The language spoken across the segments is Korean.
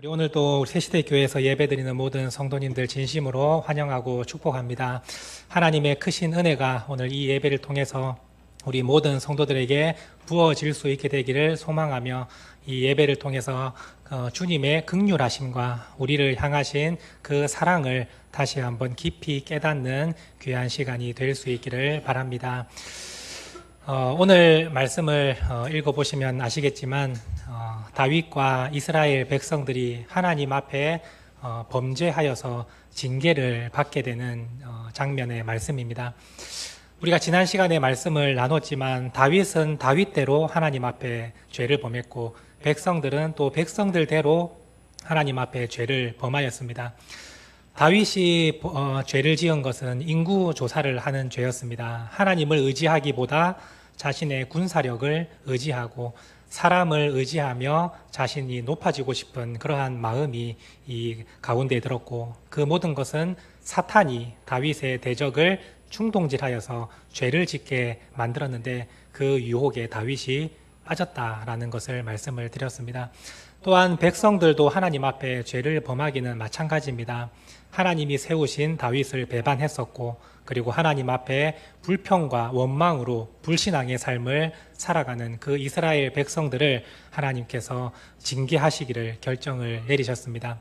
우리 오늘도 새시대 교회에서 예배드리는 모든 성도님들 진심으로 환영하고 축복합니다. 하나님의 크신 은혜가 오늘 이 예배를 통해서 우리 모든 성도들에게 부어질 수 있게 되기를 소망하며 이 예배를 통해서 주님의 긍휼하심과 우리를 향하신 그 사랑을 다시 한번 깊이 깨닫는 귀한 시간이 될 수 있기를 바랍니다. 오늘 말씀을 읽어보시면 아시겠지만 다윗과 이스라엘 백성들이 하나님 앞에 범죄하여서 징계를 받게 되는 장면의 말씀입니다. 우리가 지난 시간에 말씀을 나눴지만 다윗은 다윗대로 하나님 앞에 죄를 범했고 백성들은 또 백성들대로 하나님 앞에 죄를 범하였습니다. 다윗이 죄를 지은 것은 인구 조사를 하는 죄였습니다. 하나님을 의지하기보다 자신의 군사력을 의지하고 사람을 의지하며 자신이 높아지고 싶은 그러한 마음이 이 가운데에 들었고, 그 모든 것은 사탄이 다윗의 대적을 충동질하여서 죄를 짓게 만들었는데 그 유혹에 다윗이 빠졌다라는 것을 말씀을 드렸습니다. 또한 백성들도 하나님 앞에 죄를 범하기는 마찬가지입니다. 하나님이 세우신 다윗을 배반했었고, 그리고 하나님 앞에 불평과 원망으로 불신앙의 삶을 살아가는 그 이스라엘 백성들을 하나님께서 징계하시기를 결정을 내리셨습니다.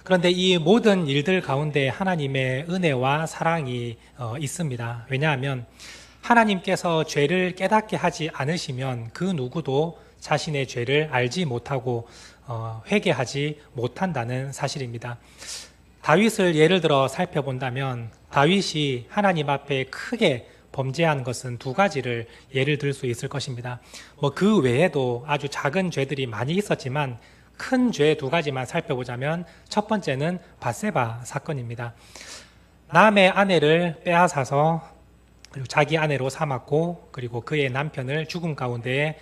그런데 이 모든 일들 가운데 하나님의 은혜와 사랑이 있습니다. 왜냐하면 하나님께서 죄를 깨닫게 하지 않으시면 그 누구도 자신의 죄를 알지 못하고 회개하지 못한다는 사실입니다. 다윗을 예를 들어 살펴본다면 다윗이 하나님 앞에 크게 범죄한 것은 두 가지를 예를 들 수 있을 것입니다. 그 외에도 아주 작은 죄들이 많이 있었지만 큰 죄 두 가지만 살펴보자면 첫 번째는 밧세바 사건입니다. 남의 아내를 빼앗아서 그리고 자기 아내로 삼았고, 그리고 그의 남편을 죽음 가운데에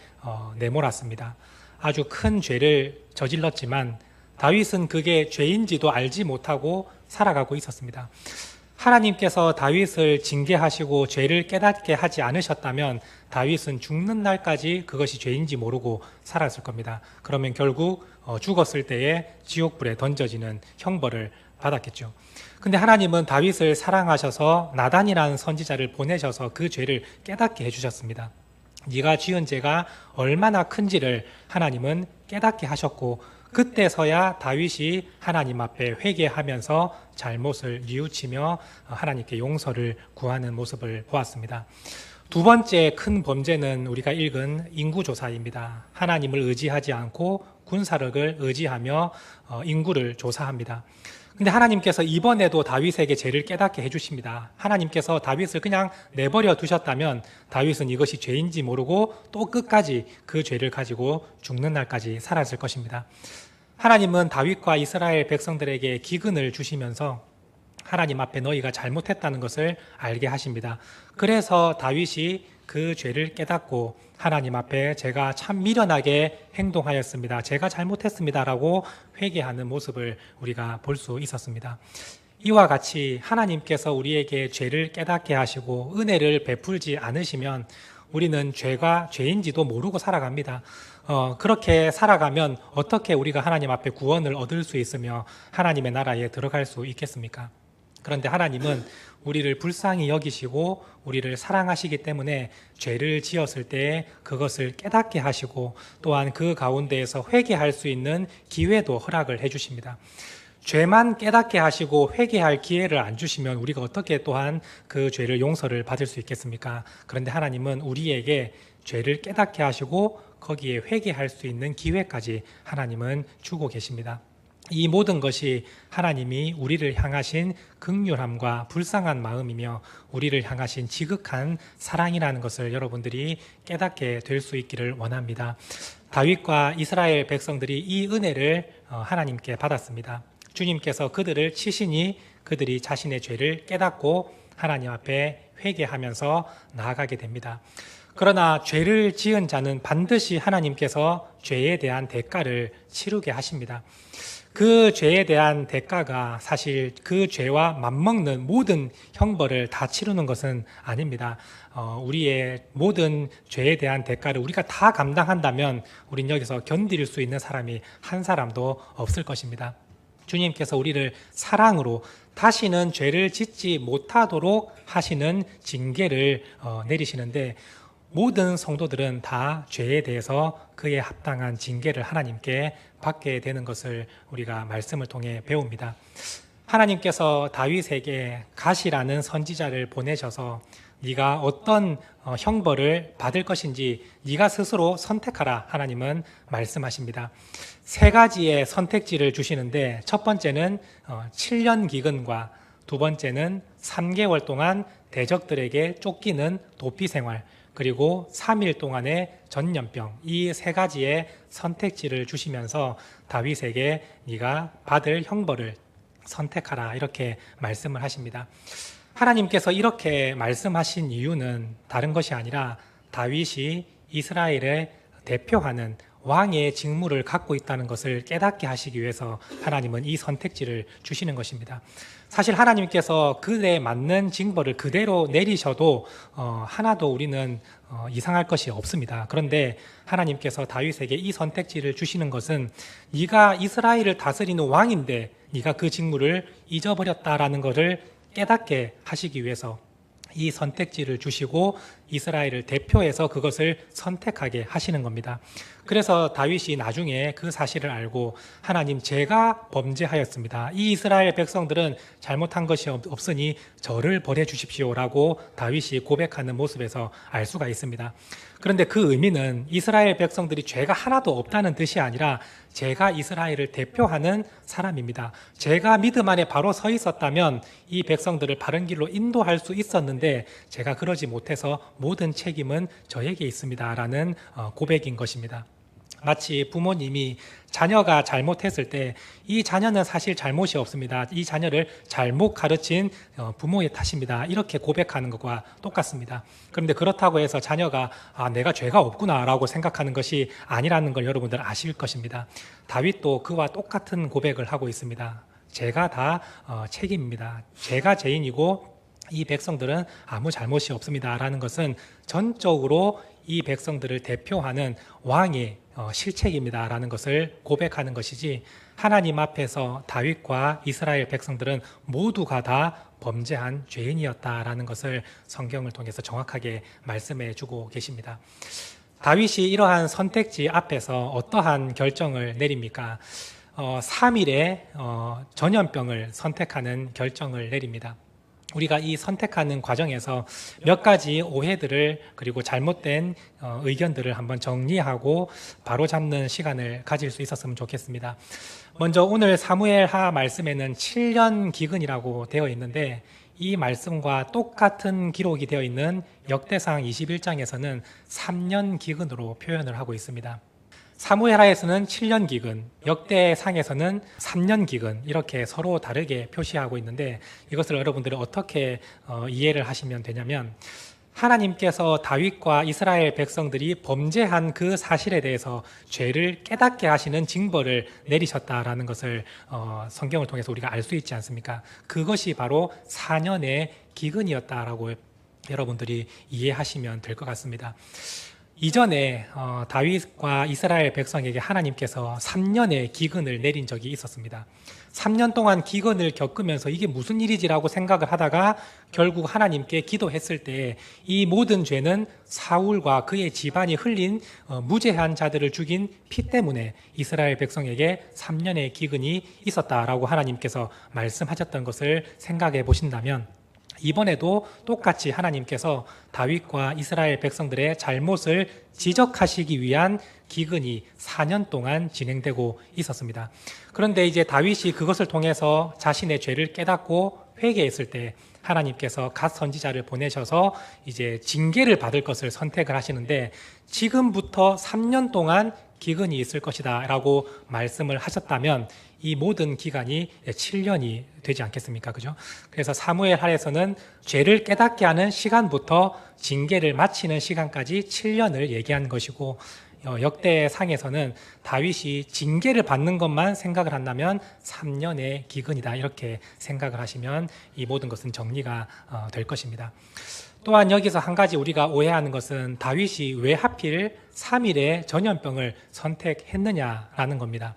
내몰았습니다. 아주 큰 죄를 저질렀지만 다윗은 그게 죄인지도 알지 못하고 살아가고 있었습니다. 하나님께서 다윗을 징계하시고 죄를 깨닫게 하지 않으셨다면 다윗은 죽는 날까지 그것이 죄인지 모르고 살았을 겁니다. 그러면 결국 죽었을 때에 지옥불에 던져지는 형벌을 받았겠죠. 근데 하나님은 다윗을 사랑하셔서 나단이라는 선지자를 보내셔서 그 죄를 깨닫게 해주셨습니다. 네가 지은 죄가 얼마나 큰지를 하나님은 깨닫게 하셨고, 그때서야 다윗이 하나님 앞에 회개하면서 잘못을 뉘우치며 하나님께 용서를 구하는 모습을 보았습니다. 두 번째 큰 범죄는 우리가 읽은 인구조사입니다. 하나님을 의지하지 않고 군사력을 의지하며 인구를 조사합니다. 근데 하나님께서 이번에도 다윗에게 죄를 깨닫게 해주십니다. 하나님께서 다윗을 그냥 내버려 두셨다면 다윗은 이것이 죄인지 모르고 또 끝까지 그 죄를 가지고 죽는 날까지 살았을 것입니다. 하나님은 다윗과 이스라엘 백성들에게 기근을 주시면서 하나님 앞에 너희가 잘못했다는 것을 알게 하십니다. 그래서 다윗이 그 죄를 깨닫고 하나님 앞에 제가 참 미련하게 행동하였습니다, 제가 잘못했습니다 라고 회개하는 모습을 우리가 볼 수 있었습니다. 이와 같이 하나님께서 우리에게 죄를 깨닫게 하시고 은혜를 베풀지 않으시면 우리는 죄가 죄인지도 모르고 살아갑니다. 그렇게 살아가면 어떻게 우리가 하나님 앞에 구원을 얻을 수 있으며 하나님의 나라에 들어갈 수 있겠습니까? 그런데 하나님은 우리를 불쌍히 여기시고 우리를 사랑하시기 때문에 죄를 지었을 때 그것을 깨닫게 하시고 또한 그 가운데에서 회개할 수 있는 기회도 허락을 해주십니다. 죄만 깨닫게 하시고 회개할 기회를 안 주시면 우리가 어떻게 또한 그 죄를 용서를 받을 수 있겠습니까? 그런데 하나님은 우리에게 죄를 깨닫게 하시고 거기에 회개할 수 있는 기회까지 하나님은 주고 계십니다. 이 모든 것이 하나님이 우리를 향하신 긍휼함과 불쌍한 마음이며 우리를 향하신 지극한 사랑이라는 것을 여러분들이 깨닫게 될 수 있기를 원합니다. 다윗과 이스라엘 백성들이 이 은혜를 하나님께 받았습니다. 주님께서 그들을 치시니 그들이 자신의 죄를 깨닫고 하나님 앞에 회개하면서 나아가게 됩니다. 그러나 죄를 지은 자는 반드시 하나님께서 죄에 대한 대가를 치르게 하십니다. 그 죄에 대한 대가가 사실 그 죄와 맞먹는 모든 형벌을 다 치르는 것은 아닙니다. 우리의 모든 죄에 대한 대가를 우리가 다 감당한다면 우린 여기서 견딜 수 있는 사람이 한 사람도 없을 것입니다. 주님께서 우리를 사랑으로 다시는 죄를 짓지 못하도록 하시는 징계를 내리시는데, 모든 성도들은 다 죄에 대해서 그에 합당한 징계를 하나님께 받게 되는 것을 우리가 말씀을 통해 배웁니다. 하나님께서 다윗에게 갓이라는 선지자를 보내셔서 네가 어떤 형벌을 받을 것인지 네가 스스로 선택하라, 하나님은 말씀하십니다. 세 가지의 선택지를 주시는데, 첫 번째는 7년 기근과 두 번째는 3개월 동안 대적들에게 쫓기는 도피 생활, 그리고 3일 동안의 전염병, 이 세 가지의 선택지를 주시면서 다윗에게 네가 받을 형벌을 선택하라, 이렇게 말씀을 하십니다. 하나님께서 이렇게 말씀하신 이유는 다른 것이 아니라 다윗이 이스라엘을 대표하는 왕의 직무를 갖고 있다는 것을 깨닫게 하시기 위해서 하나님은 이 선택지를 주시는 것입니다. 사실 하나님께서 그에 맞는 징벌을 그대로 내리셔도 하나도 우리는 이상할 것이 없습니다. 그런데 하나님께서 다윗에게 이 선택지를 주시는 것은 네가 이스라엘을 다스리는 왕인데 네가 그 직무를 잊어버렸다라는 것을 깨닫게 하시기 위해서 이 선택지를 주시고 이스라엘을 대표해서 그것을 선택하게 하시는 겁니다. 그래서 다윗이 나중에 그 사실을 알고 하나님, 제가 범죄하였습니다. 이 이스라엘 백성들은 잘못한 것이 없으니 저를 버려 주십시오라고 다윗이 고백하는 모습에서 알 수가 있습니다. 그런데 그 의미는 이스라엘 백성들이 죄가 하나도 없다는 뜻이 아니라 제가 이스라엘을 대표하는 사람입니다. 제가 믿음 안에 바로 서 있었다면 이 백성들을 바른 길로 인도할 수 있었는데 제가 그러지 못해서 모든 책임은 저에게 있습니다라는 고백인 것입니다. 마치 부모님이 자녀가 잘못했을 때 이 자녀는 사실 잘못이 없습니다. 이 자녀를 잘못 가르친 부모의 탓입니다, 이렇게 고백하는 것과 똑같습니다. 그런데 그렇다고 해서 자녀가 내가 죄가 없구나라고 생각하는 것이 아니라는 걸 여러분들 아실 것입니다. 다윗도 그와 똑같은 고백을 하고 있습니다. 제가 다 책임입니다. 제가 죄인이고 이 백성들은 아무 잘못이 없습니다라는 것은 전적으로 이 백성들을 대표하는 왕의 실책입니다라는 것을 고백하는 것이지, 하나님 앞에서 다윗과 이스라엘 백성들은 모두가 다 범죄한 죄인이었다라는 것을 성경을 통해서 정확하게 말씀해 주고 계십니다. 다윗이 이러한 선택지 앞에서 어떠한 결정을 내립니까? 3일의 전염병을 선택하는 결정을 내립니다. 우리가 이 선택하는 과정에서 몇 가지 오해들을, 그리고 잘못된 의견들을 한번 정리하고 바로잡는 시간을 가질 수 있었으면 좋겠습니다. 먼저 오늘 사무엘하 말씀에는 7년 기근이라고 되어 있는데, 이 말씀과 똑같은 기록이 되어 있는 역대상 21장에서는 3년 기근으로 표현을 하고 있습니다. 사무엘하에서는 7년 기근, 역대상에서는 3년 기근, 이렇게 서로 다르게 표시하고 있는데, 이것을 여러분들이 어떻게 이해를 하시면 되냐면, 하나님께서 다윗과 이스라엘 백성들이 범죄한 그 사실에 대해서 죄를 깨닫게 하시는 징벌을 내리셨다라는 것을 성경을 통해서 우리가 알 수 있지 않습니까? 그것이 바로 4년의 기근이었다라고 여러분들이 이해하시면 될 것 같습니다. 이전에 다윗과 이스라엘 백성에게 하나님께서 3년의 기근을 내린 적이 있었습니다. 3년 동안 기근을 겪으면서 이게 무슨 일이지라고 생각을 하다가 결국 하나님께 기도했을 때 이 모든 죄는 사울과 그의 집안이 흘린 무죄한 자들을 죽인 피 때문에 이스라엘 백성에게 3년의 기근이 있었다라고 하나님께서 말씀하셨던 것을 생각해 보신다면, 이번에도 똑같이 하나님께서 다윗과 이스라엘 백성들의 잘못을 지적하시기 위한 기근이 4년 동안 진행되고 있었습니다. 그런데 이제 다윗이 그것을 통해서 자신의 죄를 깨닫고 회개했을 때 하나님께서 갓 선지자를 보내셔서 이제 징계를 받을 것을 선택을 하시는데, 지금부터 3년 동안 기근이 있을 것이다 라고 말씀을 하셨다면 이 모든 기간이 7년이 되지 않겠습니까? 그죠? 그래서 사무엘하에서는 죄를 깨닫게 하는 시간부터 징계를 마치는 시간까지 7년을 얘기한 것이고, 역대상에서는 다윗이 징계를 받는 것만 생각을 한다면 3년의 기근이다 이렇게 생각을 하시면 이 모든 것은 정리가 될 것입니다. 또한 여기서 한 가지 우리가 오해하는 것은 다윗이 왜 하필 3일의 전염병을 선택했느냐라는 겁니다.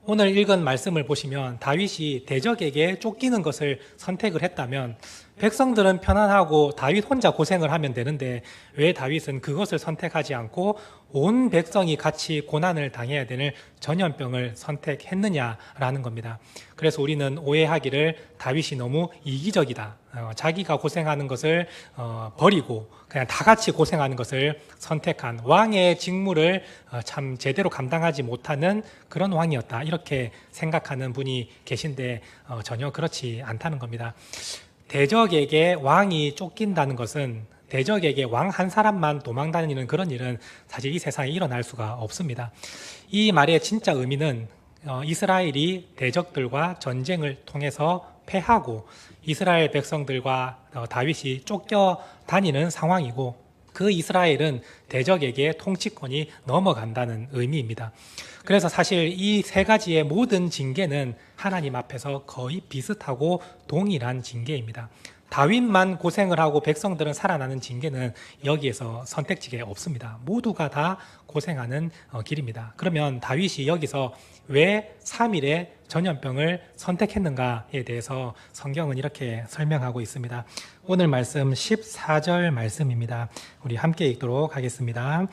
오늘 읽은 말씀을 보시면 다윗이 대적에게 쫓기는 것을 선택을 했다면 백성들은 편안하고 다윗 혼자 고생을 하면 되는데 왜 다윗은 그것을 선택하지 않고 온 백성이 같이 고난을 당해야 되는 전염병을 선택했느냐라는 겁니다. 그래서 우리는 오해하기를 다윗이 너무 이기적이다. 자기가 고생하는 것을 버리고 그냥 다 같이 고생하는 것을 선택한 왕의 직무를 참 제대로 감당하지 못하는 그런 왕이었다. 이렇게 생각하는 분이 계신데 전혀 그렇지 않다는 겁니다. 대적에게 왕이 쫓긴다는 것은 대적에게 왕 한 사람만 도망다니는 그런 일은 사실 이 세상에 일어날 수가 없습니다. 이 말의 진짜 의미는 이스라엘이 대적들과 전쟁을 통해서 패하고 이스라엘 백성들과 다윗이 쫓겨다니는 상황이고 그 이스라엘은 대적에게 통치권이 넘어간다는 의미입니다. 그래서 사실 이 세 가지의 모든 징계는 하나님 앞에서 거의 비슷하고 동일한 징계입니다. 다윗만 고생을 하고 백성들은 살아나는 징계는 여기에서 선택지가 없습니다. 모두가 다 고생하는 길입니다. 그러면 다윗이 여기서 왜 3일의 전염병을 선택했는가에 대해서 성경은 이렇게 설명하고 있습니다. 오늘 말씀 14절 말씀입니다. 우리 함께 읽도록 하겠습니다.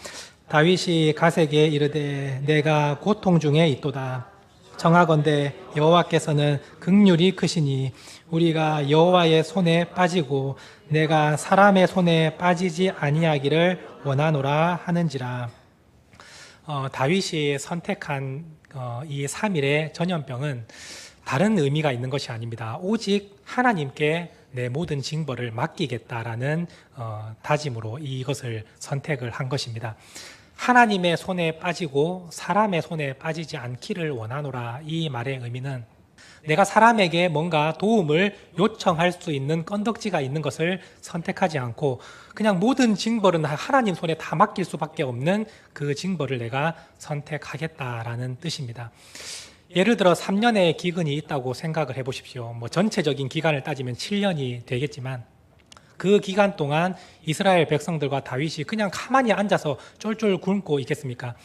다윗이 갓에게 이르되 내가 고통 중에 있도다. 청하건대 여호와께서는 긍휼이 크시니 우리가 여호와의 손에 빠지고 내가 사람의 손에 빠지지 아니하기를 원하노라 하는지라. 다윗이 선택한 이 3일의 전염병은 다른 의미가 있는 것이 아닙니다. 오직 하나님께 내 모든 징벌을 맡기겠다라는 다짐으로 이것을 선택을 한 것입니다. 하나님의 손에 빠지고 사람의 손에 빠지지 않기를 원하노라. 이 말의 의미는 내가 사람에게 뭔가 도움을 요청할 수 있는 건덕지가 있는 것을 선택하지 않고 그냥 모든 징벌은 하나님 손에 다 맡길 수밖에 없는 그 징벌을 내가 선택하겠다라는 뜻입니다. 예를 들어 3년의 기근이 있다고 생각을 해보십시오. 전체적인 기간을 따지면 7년이 되겠지만 그 기간 동안 이스라엘 백성들과 다윗이 그냥 가만히 앉아서 쫄쫄 굶고 있겠습니까?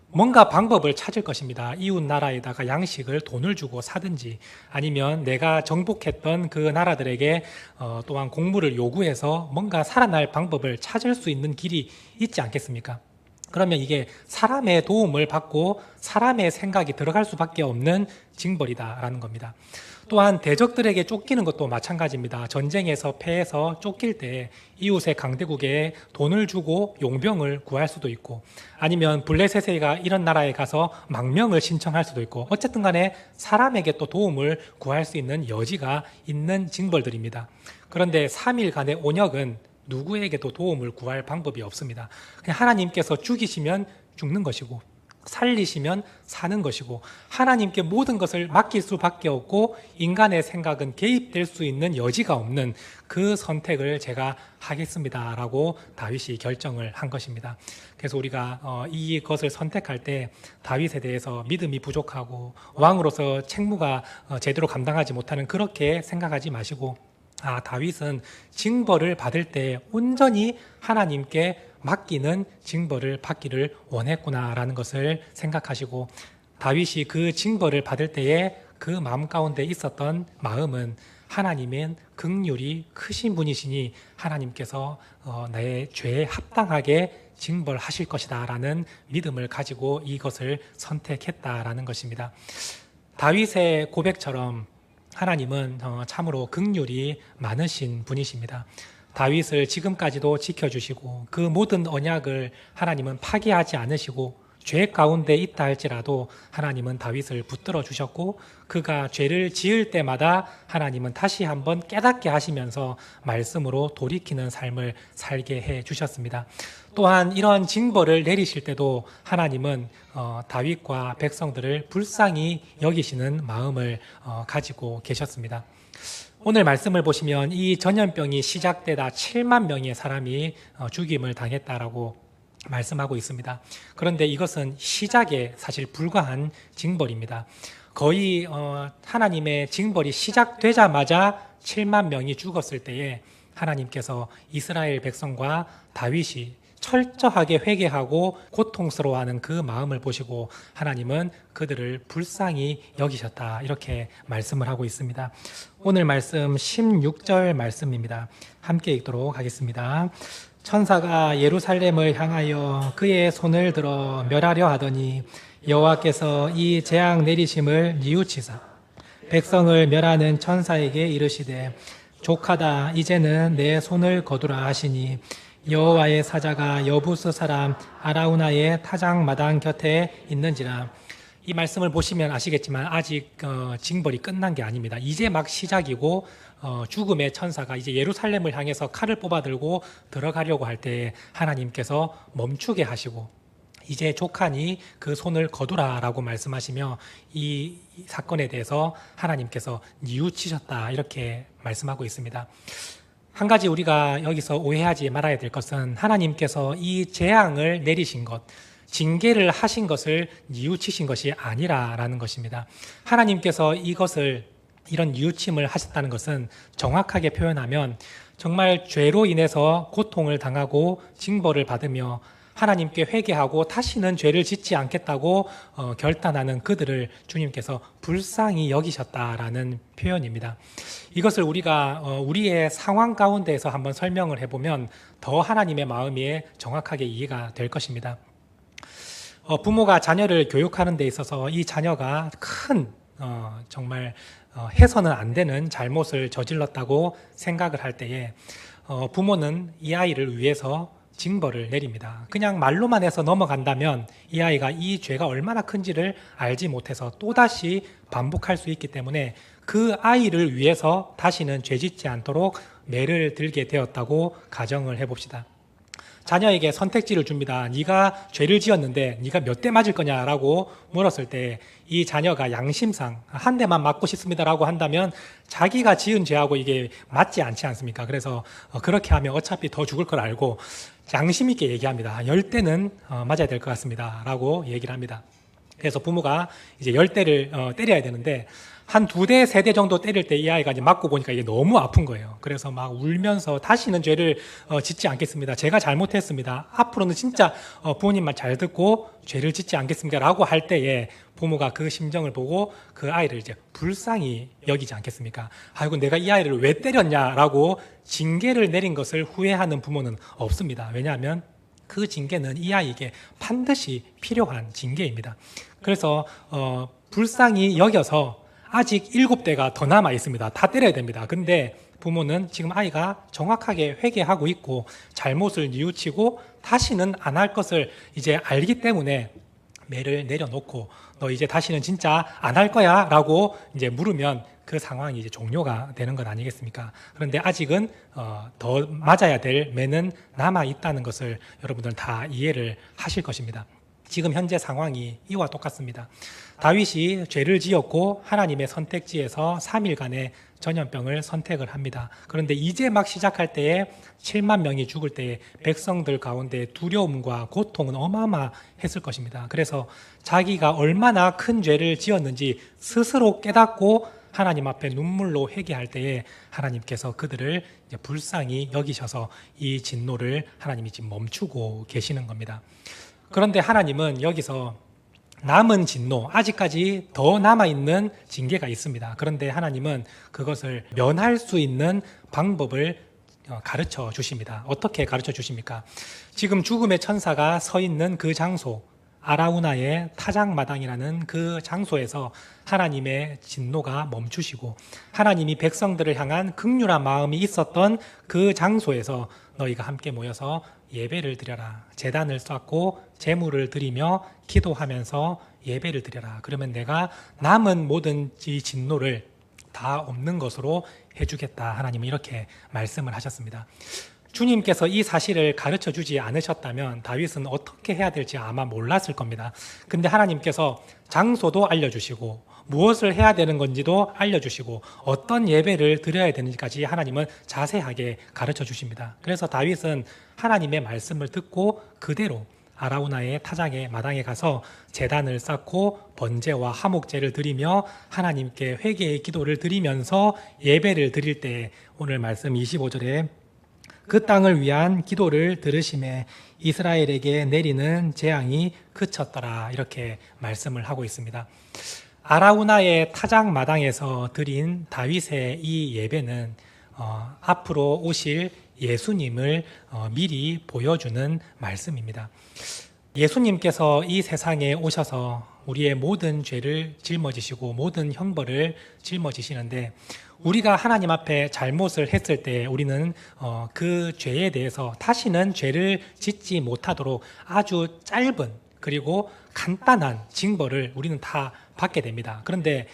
뭔가 방법을 찾을 것입니다. 이웃 나라에다가 양식을 돈을 주고 사든지 아니면 내가 정복했던 그 나라들에게 또한 공물을 요구해서 뭔가 살아날 방법을 찾을 수 있는 길이 있지 않겠습니까? 그러면 이게 사람의 도움을 받고 사람의 생각이 들어갈 수밖에 없는 징벌이다라는 겁니다. 또한 대적들에게 쫓기는 것도 마찬가지입니다. 전쟁에서 패해서 쫓길 때 이웃의 강대국에 돈을 주고 용병을 구할 수도 있고 아니면 블레셋가 이런 나라에 가서 망명을 신청할 수도 있고 어쨌든 간에 사람에게 또 도움을 구할 수 있는 여지가 있는 징벌들입니다. 그런데 3일간의 온역은 누구에게도 도움을 구할 방법이 없습니다. 그냥 하나님께서 죽이시면 죽는 것이고 살리시면 사는 것이고 하나님께 모든 것을 맡길 수밖에 없고 인간의 생각은 개입될 수 있는 여지가 없는 그 선택을 제가 하겠습니다라고 다윗이 결정을 한 것입니다. 그래서 우리가 이것을 선택할 때 다윗에 대해서 믿음이 부족하고 왕으로서 책무가 제대로 감당하지 못하는 그렇게 생각하지 마시고 다윗은 징벌을 받을 때 온전히 하나님께 맡기는 징벌을 받기를 원했구나라는 것을 생각하시고 다윗이 그 징벌을 받을 때에 그 마음 가운데 있었던 마음은 하나님은 긍휼이 크신 분이시니 하나님께서 나의 죄에 합당하게 징벌하실 것이다 라는 믿음을 가지고 이것을 선택했다라는 것입니다. 다윗의 고백처럼 하나님은 참으로 긍휼이 많으신 분이십니다. 다윗을 지금까지도 지켜주시고 그 모든 언약을 하나님은 파기하지 않으시고 죄 가운데 있다 할지라도 하나님은 다윗을 붙들어 주셨고 그가 죄를 지을 때마다 하나님은 다시 한번 깨닫게 하시면서 말씀으로 돌이키는 삶을 살게 해 주셨습니다. 또한 이러한 징벌을 내리실 때도 하나님은 다윗과 백성들을 불쌍히 여기시는 마음을 가지고 계셨습니다. 오늘 말씀을 보시면 이 전염병이 시작되다 7만 명의 사람이 죽임을 당했다라고 말씀하고 있습니다. 그런데 이것은 시작에 사실 불과한 징벌입니다. 거의 하나님의 징벌이 시작되자마자 7만 명이 죽었을 때에 하나님께서 이스라엘 백성과 다윗이 철저하게 회개하고 고통스러워하는 그 마음을 보시고 하나님은 그들을 불쌍히 여기셨다, 이렇게 말씀을 하고 있습니다. 오늘 말씀 16절 말씀입니다. 함께 읽도록 하겠습니다. 천사가 예루살렘을 향하여 그의 손을 들어 멸하려 하더니 여호와께서 이 재앙 내리심을 뉘우치사 백성을 멸하는 천사에게 이르시되 족하다, 이제는 내 손을 거두라 하시니 여호와의 사자가 여부스 사람 아라우나의 타작마당 곁에 있는지라. 이 말씀을 보시면 아시겠지만 아직 징벌이 끝난 게 아닙니다. 이제 막 시작이고 죽음의 천사가 이제 예루살렘을 향해서 칼을 뽑아들고 들어가려고 할 때 하나님께서 멈추게 하시고 이제 족하니 그 손을 거두라라고 말씀하시며 이 사건에 대해서 하나님께서 뉘우치셨다, 이렇게 말씀하고 있습니다. 한 가지 우리가 여기서 오해하지 말아야 될 것은 하나님께서 이 재앙을 내리신 것, 징계를 하신 것을 뉘우치신 것이 아니라라는 것입니다. 하나님께서 이런 뉘우침을 하셨다는 것은 정확하게 표현하면 정말 죄로 인해서 고통을 당하고 징벌을 받으며 하나님께 회개하고 다시는 죄를 짓지 않겠다고 결단하는 그들을 주님께서 불쌍히 여기셨다라는 표현입니다. 이것을 우리가 우리의 상황 가운데에서 한번 설명을 해보면 더 하나님의 마음이 정확하게 이해가 될 것입니다. 부모가 자녀를 교육하는 데 있어서 이 자녀가 큰 정말 해서는 안 되는 잘못을 저질렀다고 생각을 할 때에 부모는 이 아이를 위해서 징벌을 내립니다. 그냥 말로만 해서 넘어간다면 이 아이가 이 죄가 얼마나 큰지를 알지 못해서 또다시 반복할 수 있기 때문에 그 아이를 위해서 다시는 죄 짓지 않도록 매를 들게 되었다고 가정을 해봅시다. 자녀에게 선택지를 줍니다. 네가 죄를 지었는데 네가 몇 대 맞을 거냐라고 물었을 때 이 자녀가 양심상 한 대만 맞고 싶습니다라고 한다면 자기가 지은 죄하고 이게 맞지 않지 않습니까? 그래서 그렇게 하면 어차피 더 죽을 걸 알고 양심 있게 얘기합니다. 10대는 맞아야 될 것 같습니다 라고 얘기를 합니다. 그래서 부모가 이제 10대를 때려야 되는데 한 2대, 3대 정도 때릴 때 이 아이가 이제 맞고 보니까 이게 너무 아픈 거예요. 그래서 막 울면서 다시는 죄를 짓지 않겠습니다. 제가 잘못했습니다. 앞으로는 진짜 부모님 말 잘 듣고 죄를 짓지 않겠습니다 라고 할 때에 부모가 그 심정을 보고 그 아이를 이제 불쌍히 여기지 않겠습니까? 아이고, 내가 이 아이를 왜 때렸냐라고 징계를 내린 것을 후회하는 부모는 없습니다. 왜냐하면 그 징계는 이 아이에게 반드시 필요한 징계입니다. 그래서 불쌍히 여겨서 아직 7대가 더 남아 있습니다. 다 때려야 됩니다. 근데 부모는 지금 아이가 정확하게 회개하고 있고 잘못을 뉘우치고 다시는 안 할 것을 이제 알기 때문에 매를 내려놓고 너 이제 다시는 진짜 안 할 거야 라고 이제 물으면 그 상황이 이제 종료가 되는 것 아니겠습니까? 그런데 아직은 더 맞아야 될 매는 남아 있다는 것을 여러분들은 다 이해를 하실 것입니다. 지금 현재 상황이 이와 똑같습니다. 다윗이 죄를 지었고 하나님의 선택지에서 3일간의 전염병을 선택을 합니다. 그런데 이제 막 시작할 때에 7만 명이 죽을 때에 백성들 가운데 두려움과 고통은 어마어마했을 것입니다. 그래서 자기가 얼마나 큰 죄를 지었는지 스스로 깨닫고 하나님 앞에 눈물로 회개할 때에 하나님께서 그들을 이제 불쌍히 여기셔서 이 진노를 하나님이 지금 멈추고 계시는 겁니다. 그런데 하나님은 여기서 남은 진노, 아직까지 더 남아있는 징계가 있습니다. 그런데 하나님은 그것을 면할 수 있는 방법을 가르쳐 주십니다. 어떻게 가르쳐 주십니까? 지금 죽음의 천사가 서 있는 그 장소, 아라우나의 타작마당이라는 그 장소에서 하나님의 진노가 멈추시고 하나님이 백성들을 향한 긍휼한 마음이 있었던 그 장소에서 너희가 함께 모여서 예배를 드려라. 제단을 쌓고 제물을 드리며 기도하면서 예배를 드려라. 그러면 내가 남은 모든 이 진노를 다 없는 것으로 해주겠다. 하나님은 이렇게 말씀을 하셨습니다. 주님께서 이 사실을 가르쳐 주지 않으셨다면 다윗은 어떻게 해야 될지 아마 몰랐을 겁니다. 근데 하나님께서 장소도 알려주시고 무엇을 해야 되는 건지도 알려주시고 어떤 예배를 드려야 되는지까지 하나님은 자세하게 가르쳐 주십니다. 그래서 다윗은 하나님의 말씀을 듣고 그대로 아라우나의 타작의 마당에 가서 제단을 쌓고 번제와 화목제를 드리며 하나님께 회개의 기도를 드리면서 예배를 드릴 때 오늘 말씀 25절에 그 땅을 위한 기도를 들으심에 이스라엘에게 내리는 재앙이 그쳤더라 이렇게 말씀을 하고 있습니다. 아라우나의 타작 마당에서 드린 다윗의 이 예배는 앞으로 오실 예수님을 미리 보여주는 말씀입니다. 예수님께서 이 세상에 오셔서 우리의 모든 죄를 짊어지시고 모든 형벌을 짊어지시는데 우리가 하나님 앞에 잘못을 했을 때 우리는 그 죄에 대해서 다시는 죄를 짓지 못하도록 아주 짧은 그리고 간단한 징벌을 우리는 다 받게 됩니다. 그런데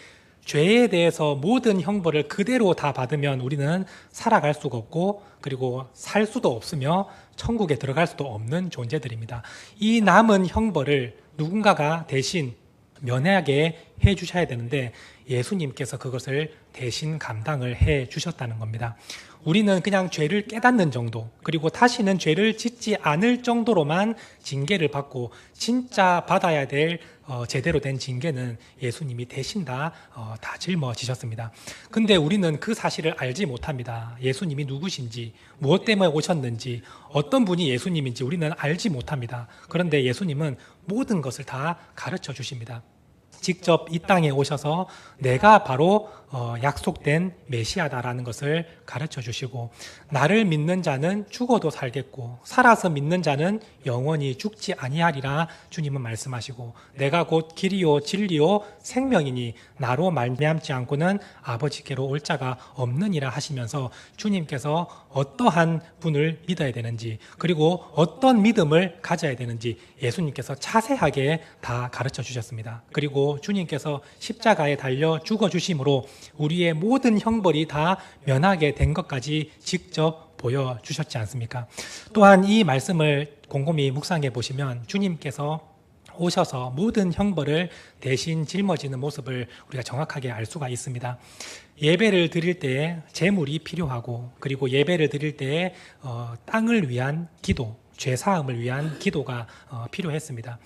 죄에 대해서 모든 형벌을 그대로 다 받으면 우리는 살아갈 수가 없고 그리고 살 수도 없으며 천국에 들어갈 수도 없는 존재들입니다. 이 남은 형벌을 누군가가 대신 면하게 해 주셔야 되는데 예수님께서 그것을 대신 감당을 해 주셨다는 겁니다. 우리는 그냥 죄를 깨닫는 정도 그리고 다시는 죄를 짓지 않을 정도로만 징계를 받고 진짜 받아야 될 제대로 된 징계는 예수님이 대신 다 짊어지셨습니다. 근데 우리는 그 사실을 알지 못합니다. 예수님이 누구신지 무엇 때문에 오셨는지 어떤 분이 예수님인지 우리는 알지 못합니다. 그런데 예수님은 모든 것을 다 가르쳐 주십니다. 직접 이 땅에 오셔서 내가 바로 약속된 메시아다라는 것을 가르쳐 주시고 나를 믿는 자는 죽어도 살겠고 살아서 믿는 자는 영원히 죽지 아니하리라 주님은 말씀하시고 내가 곧 길이요 진리요 생명이니 나로 말미암지 않고는 아버지께로 올 자가 없느니라 하시면서 주님께서 어떠한 분을 믿어야 되는지 그리고 어떤 믿음을 가져야 되는지 예수님께서 자세하게 다 가르쳐 주셨습니다. 그리고 주님께서 십자가에 달려 죽어 주심으로 우리의 모든 형벌이 다 면하게 된 것까지 직접 보여주셨지 않습니까? 또한 이 말씀을 곰곰이 묵상해 보시면 주님께서 오셔서 모든 형벌을 대신 짊어지는 모습을 우리가 정확하게 알 수가 있습니다. 예배를 드릴 때에 제물이 필요하고 그리고 예배를 드릴 때에 땅을 위한 기도, 죄사함을 위한 기도가 필요했습니다.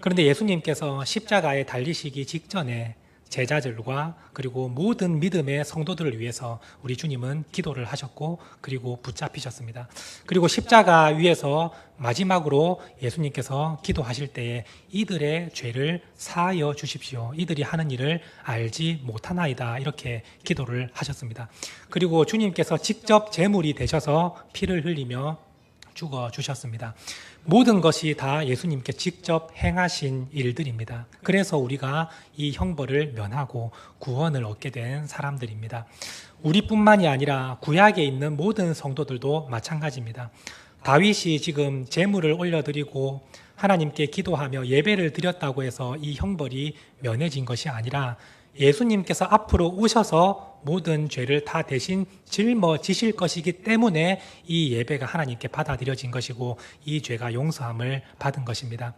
그런데 예수님께서 십자가에 달리시기 직전에 제자들과 그리고 모든 믿음의 성도들을 위해서 우리 주님은 기도를 하셨고 그리고 붙잡히셨습니다. 그리고 십자가 위에서 마지막으로 예수님께서 기도하실 때에 이들의 죄를 사하여 주십시오. 이들이 하는 일을 알지 못하나이다. 이렇게 기도를 하셨습니다. 그리고 주님께서 직접 제물이 되셔서 피를 흘리며 죽어 주셨습니다. 모든 것이 다 예수님께 직접 행하신 일들입니다. 그래서 우리가 이 형벌을 면하고 구원을 얻게 된 사람들입니다. 우리뿐만이 아니라 구약에 있는 모든 성도들도 마찬가지입니다. 다윗이 지금 제물을 올려드리고 하나님께 기도하며 예배를 드렸다고 해서 이 형벌이 면해진 것이 아니라 예수님께서 앞으로 오셔서 모든 죄를 다 대신 짊어지실 것이기 때문에 이 예배가 하나님께 받아들여진 것이고 이 죄가 용서함을 받은 것입니다.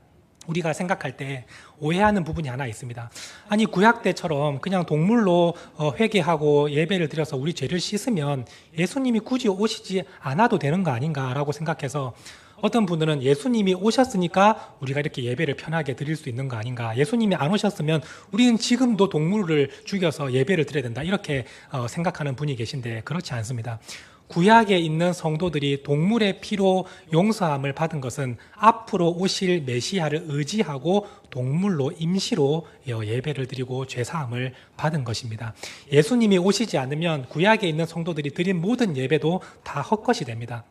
우리가 생각할 때 오해하는 부분이 하나 있습니다. 아니 구약 때처럼 그냥 동물로 회개하고 예배를 드려서 우리 죄를 씻으면 예수님이 굳이 오시지 않아도 되는 거 아닌가라고 생각해서 어떤 분들은 예수님이 오셨으니까 우리가 이렇게 예배를 편하게 드릴 수 있는 거 아닌가, 예수님이 안 오셨으면 우리는 지금도 동물을 죽여서 예배를 드려야 된다 이렇게 생각하는 분이 계신데 그렇지 않습니다. 구약에 있는 성도들이 동물의 피로 용서함을 받은 것은 앞으로 오실 메시아를 의지하고 동물로 임시로 예배를 드리고 죄사함을 받은 것입니다. 예수님이 오시지 않으면 구약에 있는 성도들이 드린 모든 예배도 다 헛것이 됩니다.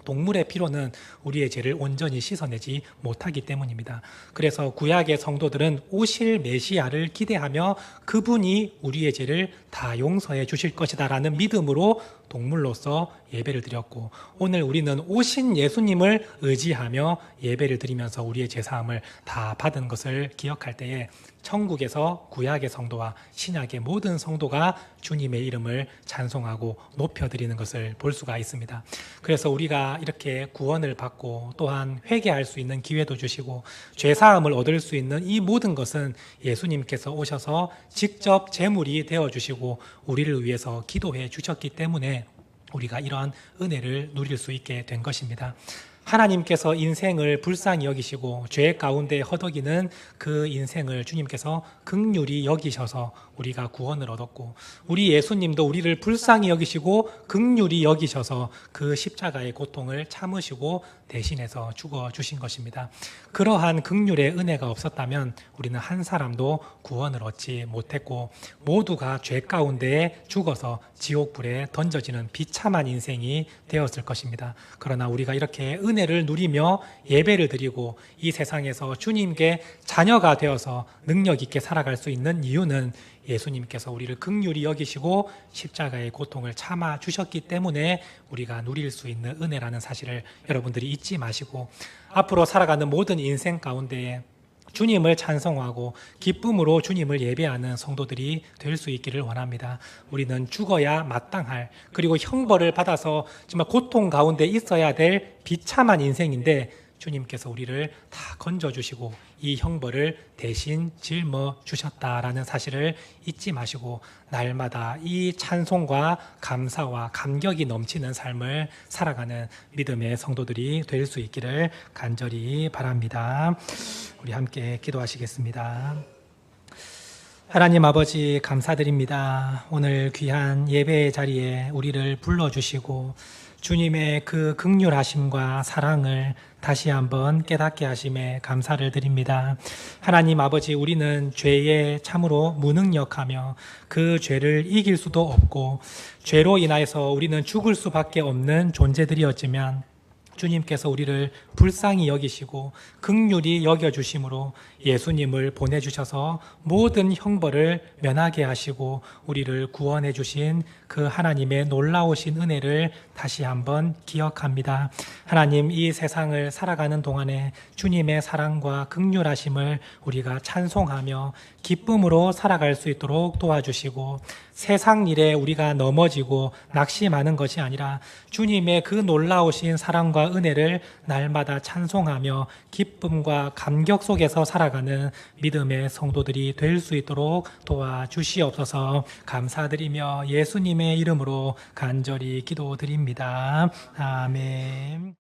동물의 피로는 우리의 죄를 온전히 씻어내지 못하기 때문입니다. 그래서 구약의 성도들은 오실 메시아를 기대하며 그분이 우리의 죄를 다 용서해 주실 것이다라는 믿음으로 동물로서 예배를 드렸고 오늘 우리는 오신 예수님을 의지하며 예배를 드리면서 우리의 죄사함을 다 받은 것을 기억할 때에 천국에서 구약의 성도와 신약의 모든 성도가 주님의 이름을 찬송하고 높여드리는 것을 볼 수가 있습니다. 그래서 우리가 이렇게 구원을 받고 또한 회개할 수 있는 기회도 주시고 죄사함을 얻을 수 있는 이 모든 것은 예수님께서 오셔서 직접 제물이 되어주시고 우리를 위해서 기도해 주셨기 때문에 우리가 이러한 은혜를 누릴 수 있게 된 것입니다. 하나님께서 인생을 불쌍히 여기시고 죄 가운데 허덕이는 그 인생을 주님께서 긍휼히 여기셔서 우리가 구원을 얻었고, 우리 예수님도 우리를 불쌍히 여기시고 긍휼히 여기셔서 그 십자가의 고통을 참으시고 대신해서 죽어 주신 것입니다. 그러한 긍휼의 은혜가 없었다면 우리는 한 사람도 구원을 얻지 못했고 모두가 죄 가운데 죽어서 지옥불에 던져지는 비참한 인생이 되었을 것입니다. 그러나 우리가 이렇게 은혜를 누리며 예배를 드리고 이 세상에서 주님께 자녀가 되어서 능력 있게 살아갈 수 있는 이유는 예수님께서 우리를 긍휼히 여기시고 십자가의 고통을 참아 주셨기 때문에 우리가 누릴 수 있는 은혜라는 사실을 여러분들이 잊지 마시고, 앞으로 살아가는 모든 인생 가운데에 주님을 찬송하고 기쁨으로 주님을 예배하는 성도들이 될 수 있기를 원합니다. 우리는 죽어야 마땅할, 그리고 형벌을 받아서 정말 고통 가운데 있어야 될 비참한 인생인데 주님께서 우리를 다 건져주시고 이 형벌을 대신 짊어 주셨다라는 사실을 잊지 마시고 날마다 이 찬송과 감사와 감격이 넘치는 삶을 살아가는 믿음의 성도들이 될 수 있기를 간절히 바랍니다. 우리 함께 기도하시겠습니다. 하나님 아버지, 감사드립니다. 오늘 귀한 예배의 자리에 우리를 불러주시고 주님의 그 긍휼하심과 사랑을 다시 한번 깨닫게 하심에 감사를 드립니다. 하나님 아버지, 우리는 죄에 참으로 무능력하며 그 죄를 이길 수도 없고 죄로 인하여서 우리는 죽을 수밖에 없는 존재들이었지만 주님께서 우리를 불쌍히 여기시고 긍휼히 여겨주심으로 예수님을 보내주셔서 모든 형벌을 면하게 하시고 우리를 구원해 주신 그 하나님의 놀라우신 은혜를 다시 한번 기억합니다. 하나님, 이 세상을 살아가는 동안에 주님의 사랑과 긍휼하심을 우리가 찬송하며 기쁨으로 살아갈 수 있도록 도와주시고, 세상 일에 우리가 넘어지고 낙심하는 것이 아니라 주님의 그 놀라우신 사랑과 은혜를 날마다 찬송하며 기쁨과 감격 속에서 살아가는 믿음의 성도들이 될 수 있도록 도와주시옵소서. 감사드리며 예수님의 이름으로 간절히 기도드립니다. 아멘.